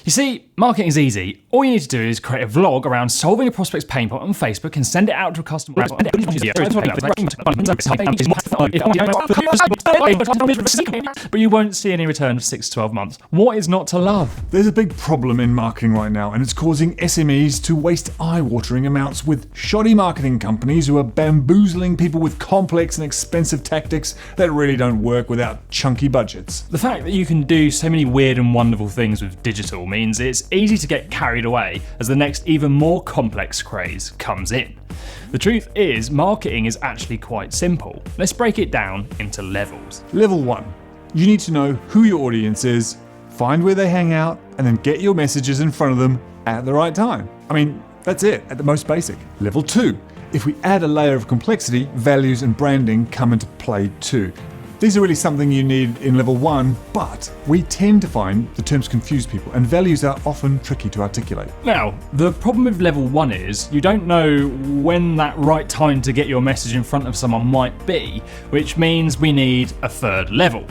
You see, marketing is easy. All you need to do is create a vlog around solving a prospect's pain point on Facebook and send it out to a customer. But you won't see any return for 6 to 12 months. What is not to love? There's a big problem in marketing right now, and it's causing SMEs to waste eye-watering amounts with shoddy marketing companies who are bamboozling people with complex and expensive tactics that really don't work without chunky budgets. The fact that you can do so many weird and wonderful things with digital means it's easy to get carried away as the next even more complex craze comes in. The truth is, marketing is actually quite simple. Let's break it down into levels. Level 1. You need to know who your audience is, find where they hang out, and then get your messages in front of them at the right time. I mean, that's it, at the most basic. Level 2. If we add a layer of complexity, values and branding come into play too. These are really something you need in level 1, but we tend to find the terms confuse people and values are often tricky to articulate. Now, the problem with level 1 is you don't know when that right time to get your message in front of someone might be, which means we need a third level.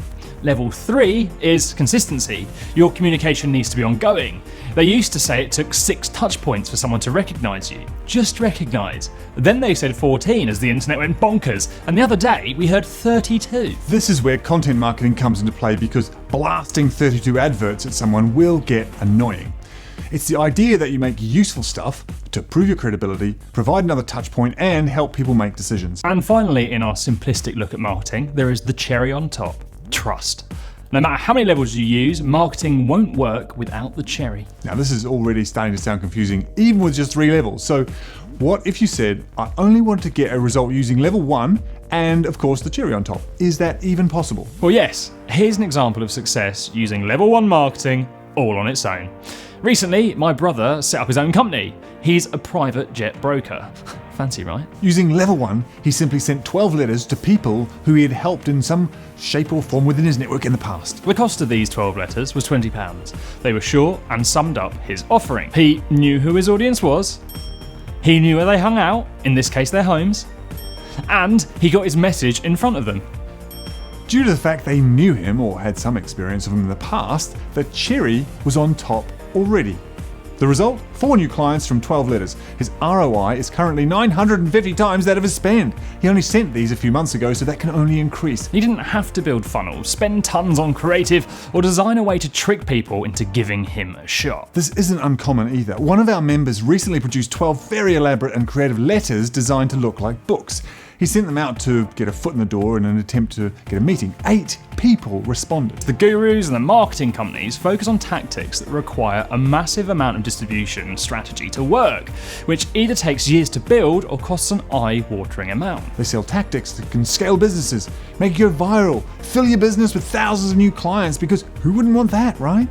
Level 3 is consistency. Your communication needs to be ongoing. They used to say it took 6 touch points for someone to recognise you. Just recognise. Then they said 14 as the internet went bonkers, and the other day we heard 32. This is where content marketing comes into play because blasting 32 adverts at someone will get annoying. It's the idea that you make useful stuff to prove your credibility, provide another touch point, and help people make decisions. And finally, in our simplistic look at marketing, there is the cherry on top. Trust. No matter how many levels you use, marketing won't work without the cherry. Now this is already starting to sound confusing, even with just 3 levels. So what if you said, I only want to get a result using level 1 and of course the cherry on top? Is that even possible? Well, yes. Here's an example of success using level 1 marketing all on its own. Recently, my brother set up his own company. He's a private jet broker. Fancy, right? Using level 1, he simply sent 12 letters to people who he had helped in some shape or form within his network in the past. The cost of these 12 letters was £20. They were short and summed up his offering. He knew who his audience was, he knew where they hung out, in this case their homes, and he got his message in front of them. Due to the fact they knew him or had some experience of him in the past, the cherry was on top already. The result? 4 new clients from 12 letters. His ROI is currently 950 times that of his spend. He only sent these a few months ago, so that can only increase. He didn't have to build funnels, spend tons on creative, or design a way to trick people into giving him a shot. This isn't uncommon either. One of our members recently produced 12 very elaborate and creative letters designed to look like books. He sent them out to get a foot in the door in an attempt to get a meeting. 8 people responded. The gurus and the marketing companies focus on tactics that require a massive amount of distribution strategy to work, which either takes years to build or costs an eye-watering amount. They sell tactics that can scale businesses, make you go viral, fill your business with thousands of new clients, because who wouldn't want that, right?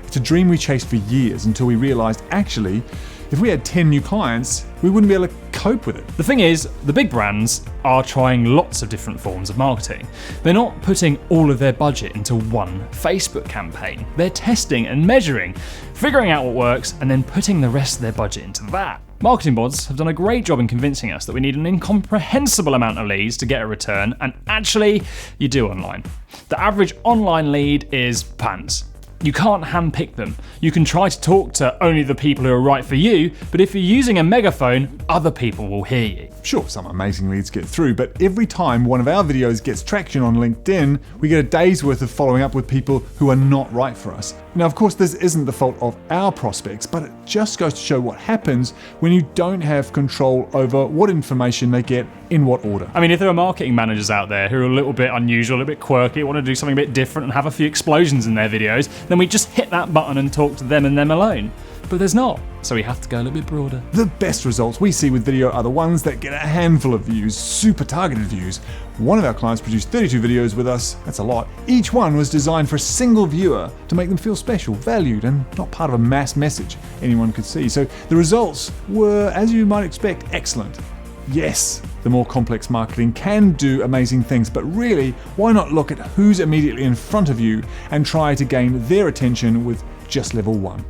It's a dream we chased for years until we realized actually, if we had 10 new clients, we wouldn't be able to cope with it. The thing is, the big brands are trying lots of different forms of marketing. They're not putting all of their budget into one Facebook campaign. They're testing and measuring, figuring out what works, and then putting the rest of their budget into that. Marketing bots have done a great job in convincing us that we need an incomprehensible amount of leads to get a return, and actually, you do online. The average online lead is pants. You can't handpick them. You can try to talk to only the people who are right for you, but if you're using a megaphone, other people will hear you. Sure, some amazing leads get through, but every time one of our videos gets traction on LinkedIn, we get a day's worth of following up with people who are not right for us. Now, of course, this isn't the fault of our prospects, but it just goes to show what happens when you don't have control over what information they get in what order. I mean, if there are marketing managers out there who are a little bit unusual, a little bit quirky, want to do something a bit different and have a few explosions in their videos, then we just hit that button and talk to them and them alone. But there's not, so we have to go a little bit broader. The best results we see with video are the ones that get a handful of views, super targeted views. One of our clients produced 32 videos with us, that's a lot. Each one was designed for a single viewer to make them feel special, valued, and not part of a mass message anyone could see. So the results were, as you might expect, excellent. Yes, the more complex marketing can do amazing things, but really, why not look at who's immediately in front of you and try to gain their attention with just level 1?